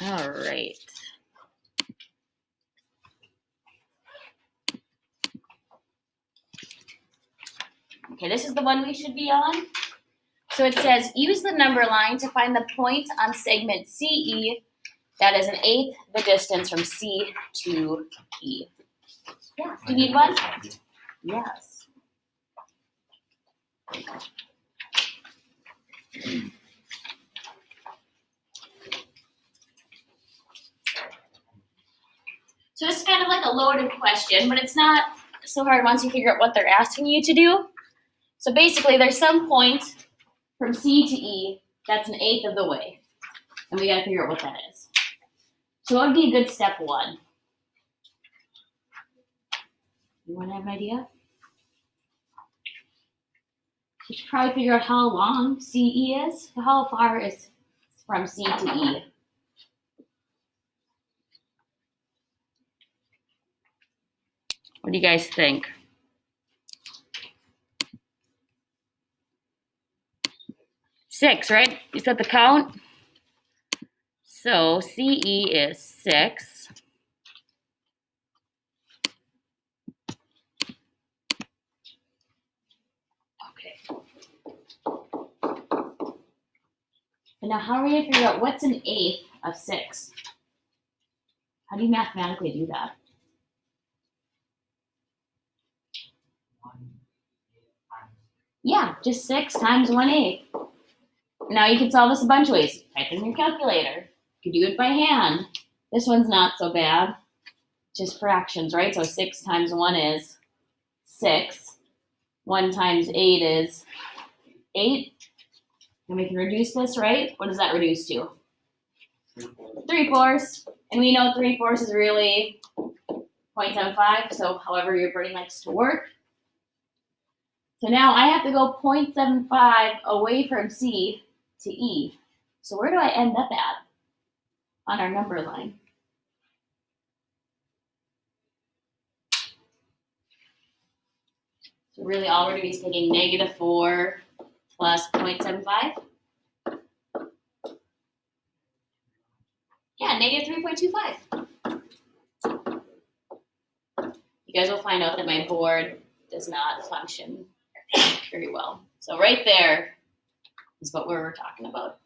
All right. Okay, this is the one we should be on. So it says, use the number line to find the point on segment CE that is 1/8 the distance from C to E. Yeah, do you need one? Yes. So it's kind of like a loaded question, but it's not so hard once you figure out what they're asking you to do. So basically, there's some point from C to E that's 1/8 of the way, and we got to figure out what that is. So what would be a good step one? You want to have an idea? You should probably figure out how long CE is. How far is from C to E? What do you guys think? Six, right? You set the count? So CE is 6. Okay. And now how are we going to figure out what's 1/8 of 6? How do you mathematically do that? Yeah, just 6 times 1/8. Now you can solve this a bunch of ways. Type in your calculator. You can do it by hand. This one's not so bad. Just fractions, right? So 6 times 1 is 6. 1 times 8 is 8. And we can reduce this, right? What does that reduce to? 3/4. And we know 3/4 is really 0.75. So however your brain likes to work. So now I have to go 0.75 away from C to E. So where do I end up at on our number line? So really all we're doing is taking -4 plus 0.75. Yeah, -3.25. You guys will find out that my board does not function very well. So right there is what we're talking about.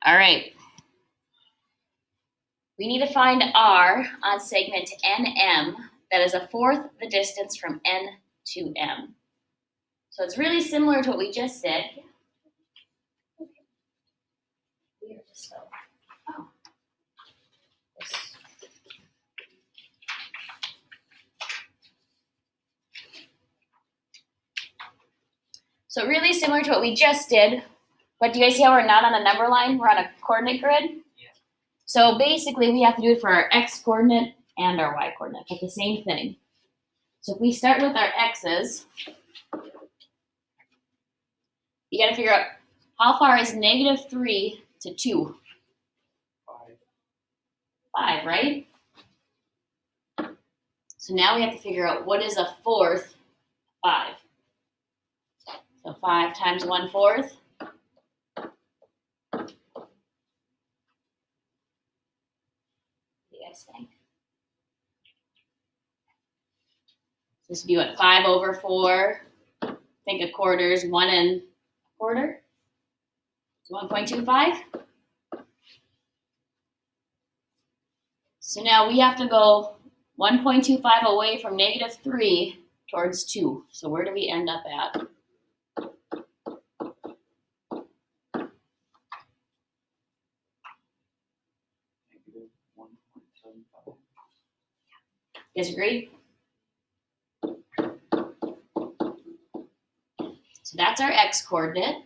All right. We need to find R on segment NM that is 1/4 the distance from N to M. So it's really similar to what we just did. So really similar to what we just did, but do you guys see how we're not on a number line? We're on a coordinate grid. Yeah. So basically we have to do it for our X coordinate and our Y coordinate, like the same thing. So if we start with our X's, you gotta figure out how far is -3 to 2? 5, right? So now we have to figure out what is 1/4 5. So 5 times 1/4. What do you guys think? This would be what, 5/4. Think a quarter is 1 1/4. So 1.25. So now we have to go 1.25 away from -3 towards 2. So where do we end up at? You guys agree? So that's our X coordinate.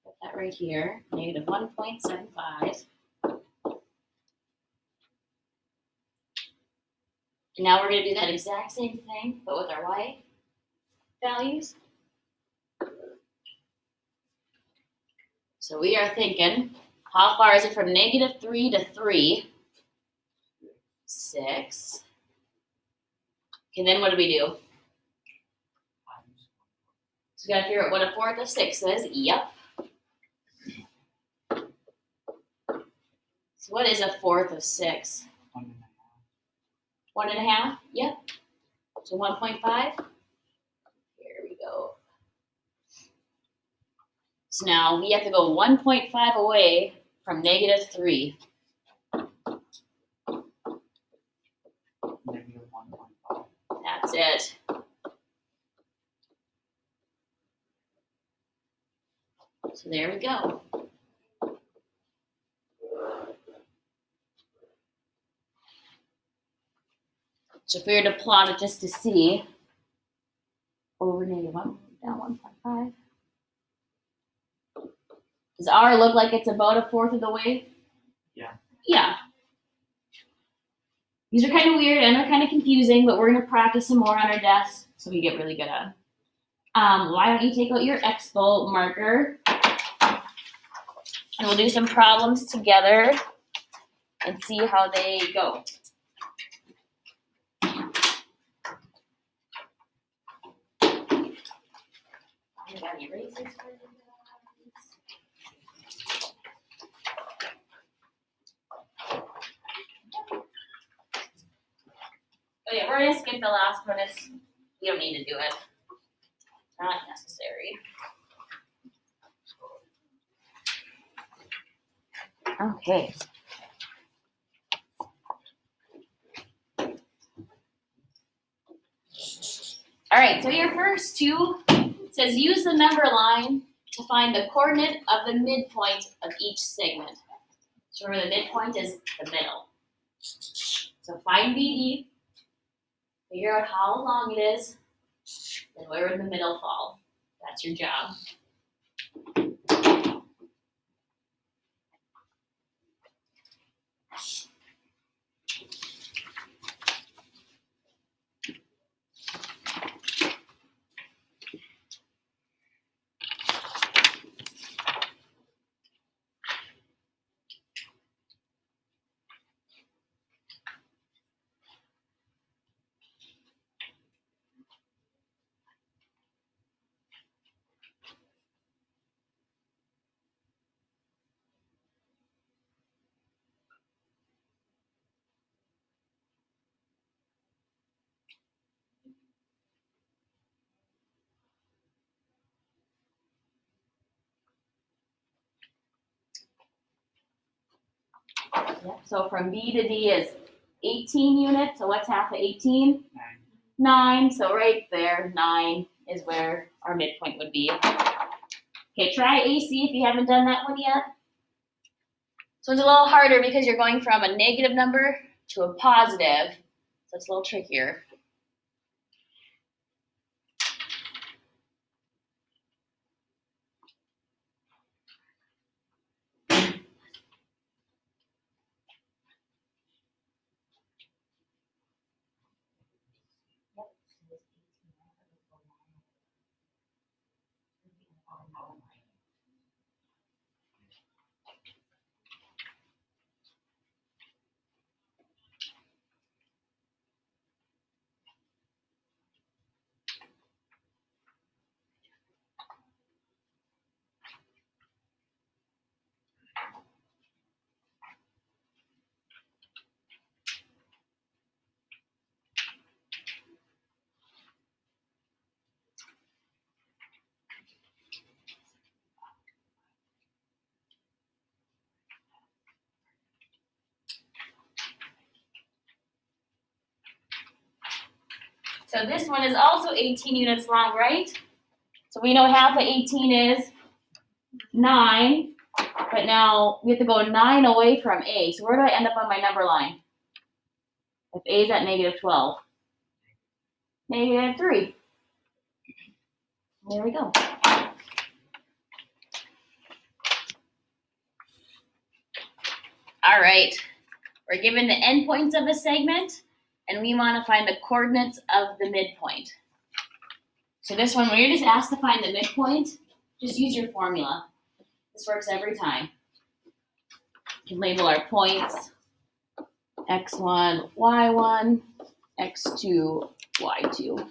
Put that right here, -1.75. And now we're going to do that exact same thing, but with our Y values. So we are thinking, how far is it from -3 to 3? 6. Okay, then what do we do? So we gotta figure out what a fourth of 6 is. Yep. So what is a fourth of 6? 1.5. Yep. So 1.5. Here we go. So now we have to go 1.5 away from -3. -1.5. That's it. So there we go. So if we were to plot it just to see, over -1, down 1.5. Does R look like it's about a fourth of the way? Yeah. Yeah. These are kind of weird and they're kind of confusing, but we're going to practice some more on our desk so we get really good at them. Why don't you take out your Expo marker and we'll do some problems together and see how they go. I got erasers for you guys. Oh yeah, we're gonna skip the last one. We don't need to do it. Not necessary. Okay. All right, so your first two says use the number line to find the coordinate of the midpoint of each segment. So remember the midpoint is the middle. So find BD, figure out how long it is, then where would the middle fall. That's your job. Yep. So from B to D is 18 units. So what's half of 18? 9. So right there, 9 is where our midpoint would be. Okay, try AC if you haven't done that one yet. So it's a little harder because you're going from a negative number to a positive. So it's a little trickier. So this one is also 18 units long, right? So we know half of 18 is 9, but now we have to go 9 away from A. So where do I end up on my number line? If A is at -12. -3. There we go. All right, we're given the endpoints of a segment, and we want to find the coordinates of the midpoint. So this one, when you're just asked to find the midpoint, just use your formula. This works every time. You can label our points. x1, y1, x2, y2.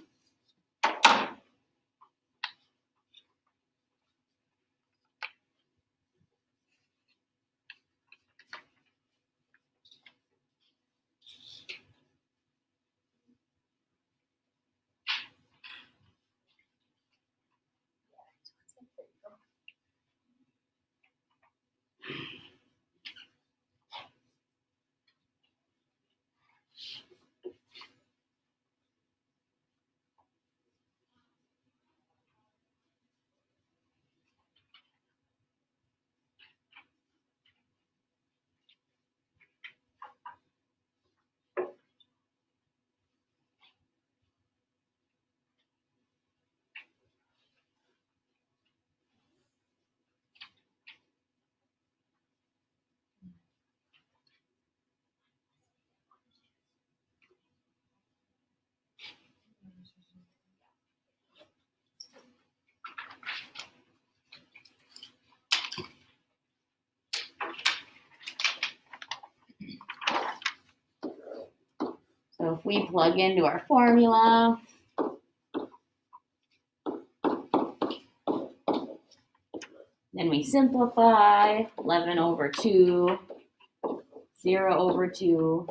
So if we plug into our formula, then we simplify, 11 over 2, 0 over 2.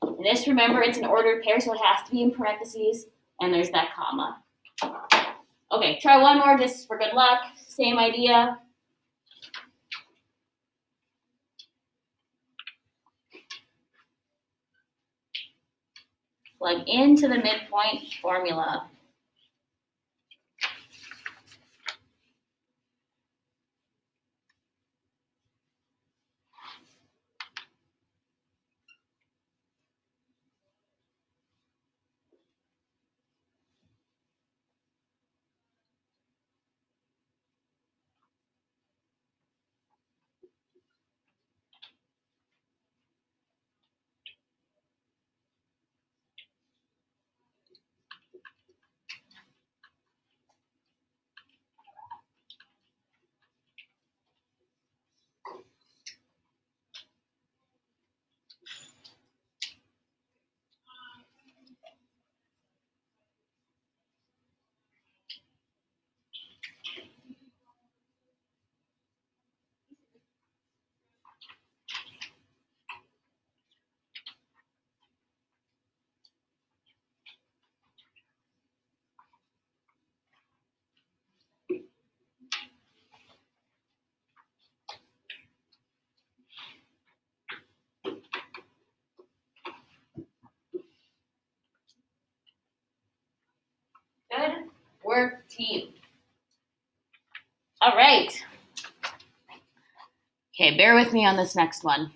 And this, remember, it's an ordered pair, so it has to be in parentheses, and there's that comma. Okay, try one more just for good luck. Same idea. Plug into the midpoint formula. Good work, team. All right. Okay, bear with me on this next one.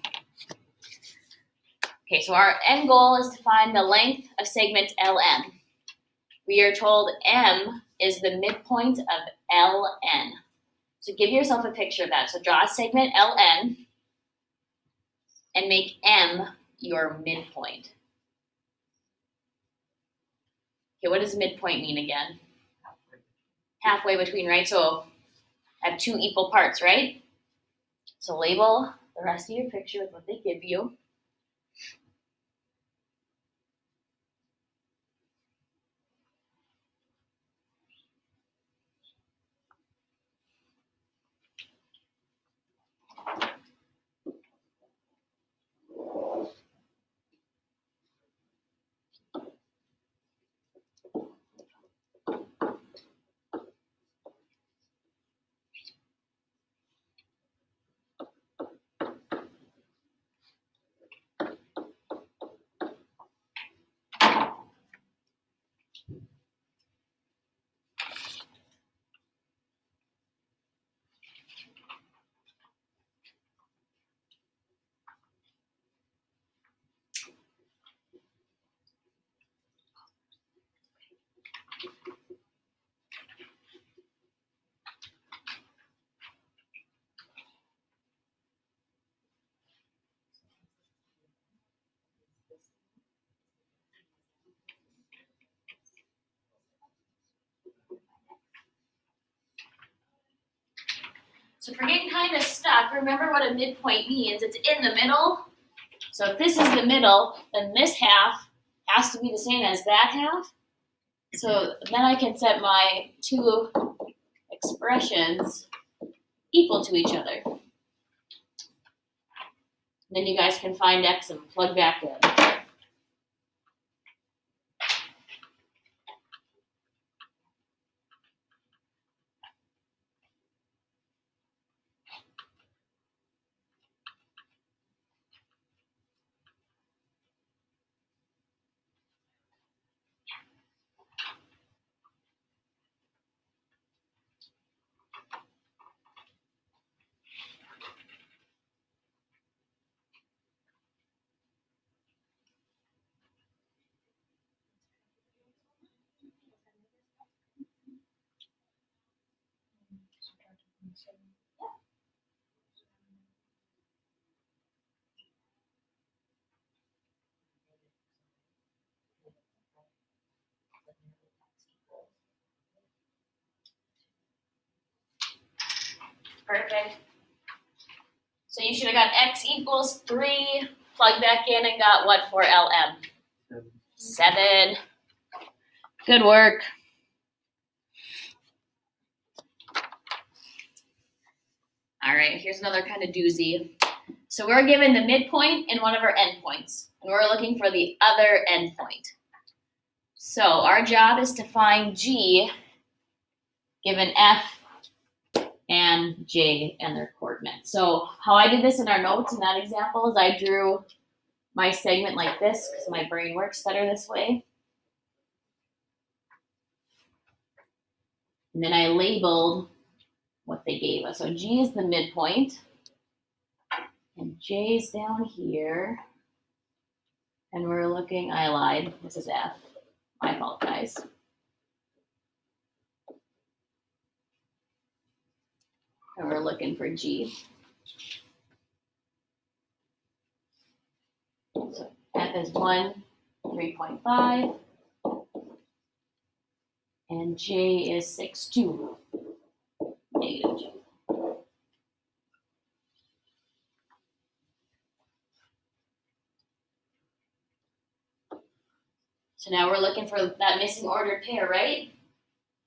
Okay, so our end goal is to find the length of segment LN. We are told M is the midpoint of LN. So give yourself a picture of that. So draw a segment LN and make M your midpoint. Okay, what does midpoint mean again? Halfway between, right? So I have two equal parts, right? So label the rest of your picture with what they give you. So if we're getting kind of stuck, remember what a midpoint means. It's in the middle. So if this is the middle, then this half has to be the same as that half. So then I can set my two expressions equal to each other. Then you guys can find x and plug back in. Perfect. So you should have got x equals 3, plug back in and got what for LM? 7. Good work. All right, here's another kind of doozy. So we're given the midpoint and one of our endpoints, and we're looking for the other endpoint. So our job is to find G given F and J and their coordinates. So how I did this in our notes in that example is I drew my segment like this because my brain works better this way. And then I labeled what they gave us. So G is the midpoint, and J is down here. And we're looking, I lied, this is F. My fault, guys. And we're looking for G. So F is 1, 3.5. And J is 6, 2. Negative 2. So now we're looking for that missing ordered pair, right?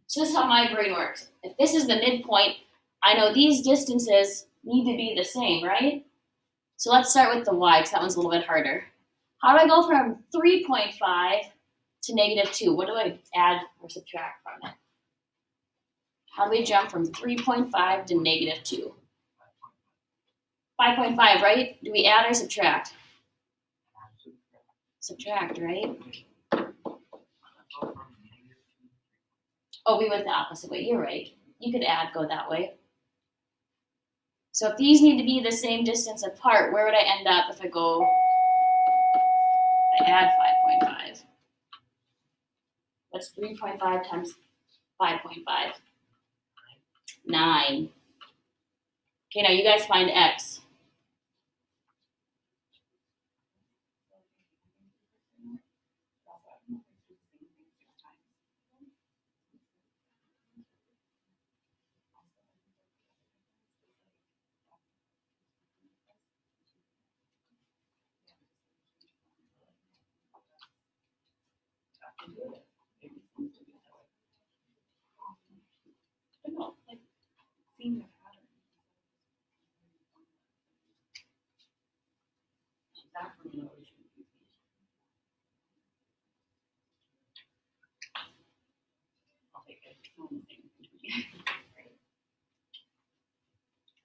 So this is how my brain works. If this is the midpoint, I know these distances need to be the same, right? So let's start with the y, because that one's a little bit harder. How do I go from 3.5 to negative 2? What do I add or subtract from it? How do we jump from 3.5 to negative 2? 5.5, right? Do we add or subtract? Subtract, right? Oh, we went the opposite way. You're right. You could add, go that way. So if these need to be the same distance apart, where would I end up if I add 5.5? What's 3.5 times 5.5? 9. Okay, now you guys find x.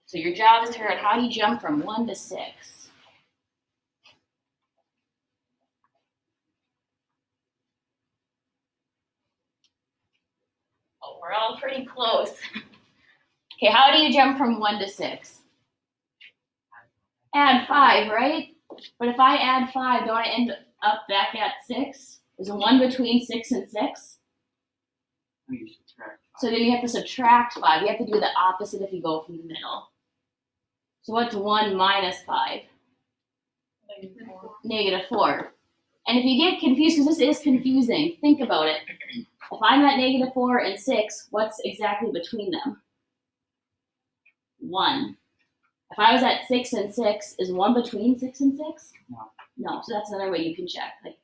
So your job is to figure out how do you jump from 1 to 6. Oh, we're all pretty close. Okay, how do you jump from 1 to 6? Add 5, right? But if I add 5, don't I end up back at 6? There's a 1 between 6 and 6. So then you have to subtract 5. You have to do the opposite if you go from the middle. So what's 1 minus 5? Negative 4. And if you get confused, because this is confusing, think about it. If I'm at negative 4 and 6, what's exactly between them? 1. If I was at 6 and 6, is 1 between 6 and 6? No. No, so that's another way you can check. Like,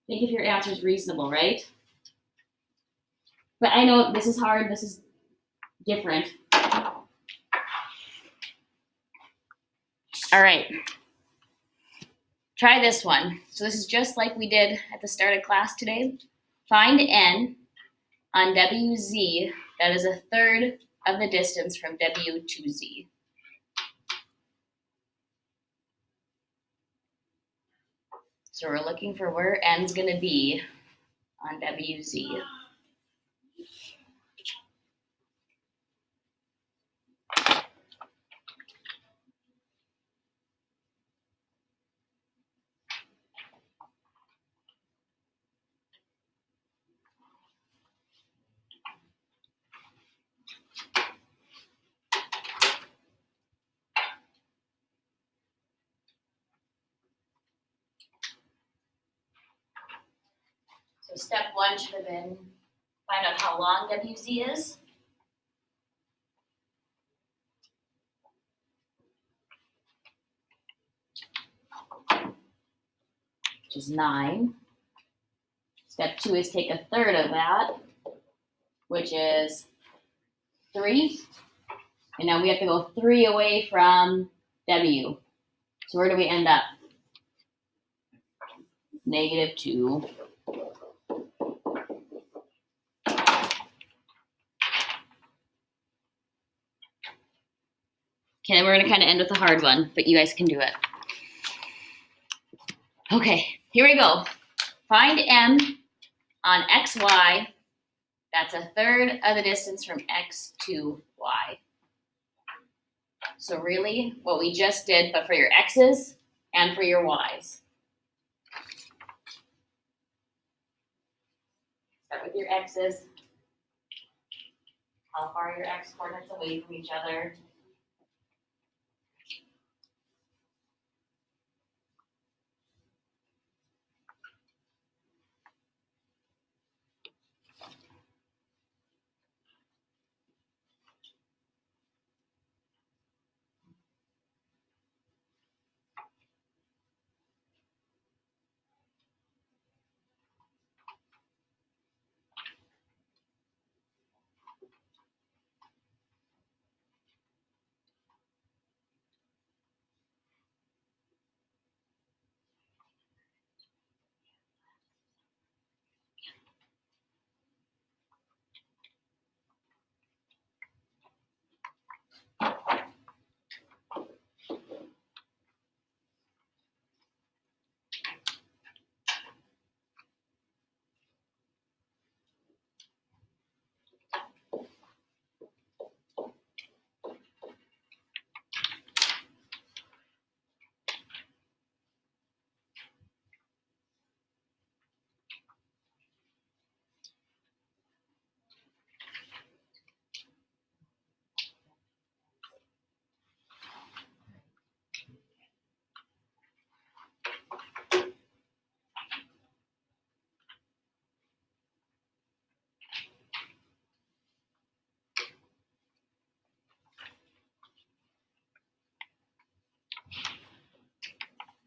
think if your answer is reasonable, right? But I know this is hard, this is different. All right. Try this one. So this is just like we did at the start of class today. Find n on WZ that is a third of the distance from W to Z. So we're looking for where n's going to be on WZ. So step 1 should have been find out how long WZ is. Which is 9. Step 2 is take a third of that, which is 3. And now we have to go 3 away from W. So where do we end up? -2. Okay, we're gonna kind of end with a hard one, but you guys can do it. Okay, here we go. Find m on xy. That's a third of the distance from x to y. So really, what we just did, but for your x's and for your y's. Start with your x's. How far are your x coordinates away from each other?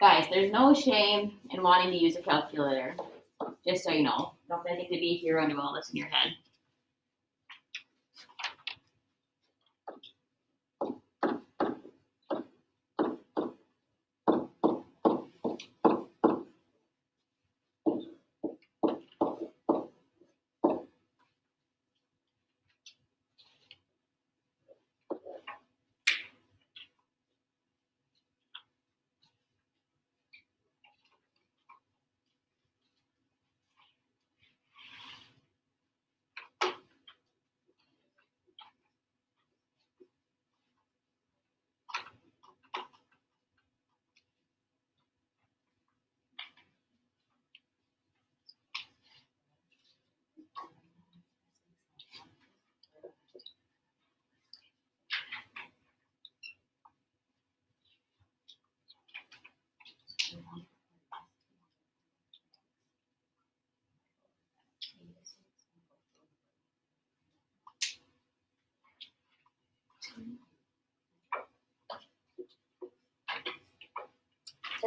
Guys, there's no shame in wanting to use a calculator. Just so you know. Don't think to be a hero and do all this in your head.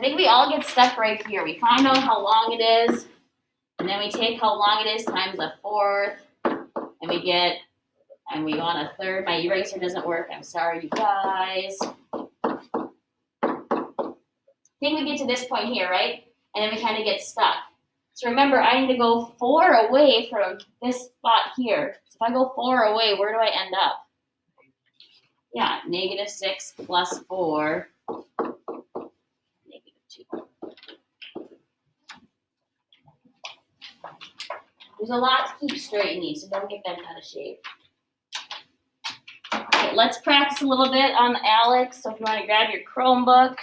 I think we all get stuck right here. We find out how long it is, and then we take how long it is times a fourth, and we want a third. My eraser doesn't work. I'm sorry, you guys. I think we get to this point here, right? And then we kind of get stuck. So remember, I need to go 4 away from this spot here. So if I go 4 away, where do I end up? Yeah, -6 plus 4, -2. There's a lot to keep straight in these, so don't get bent out of shape. Okay, let's practice a little bit on Alex. So if you want to grab your Chromebook,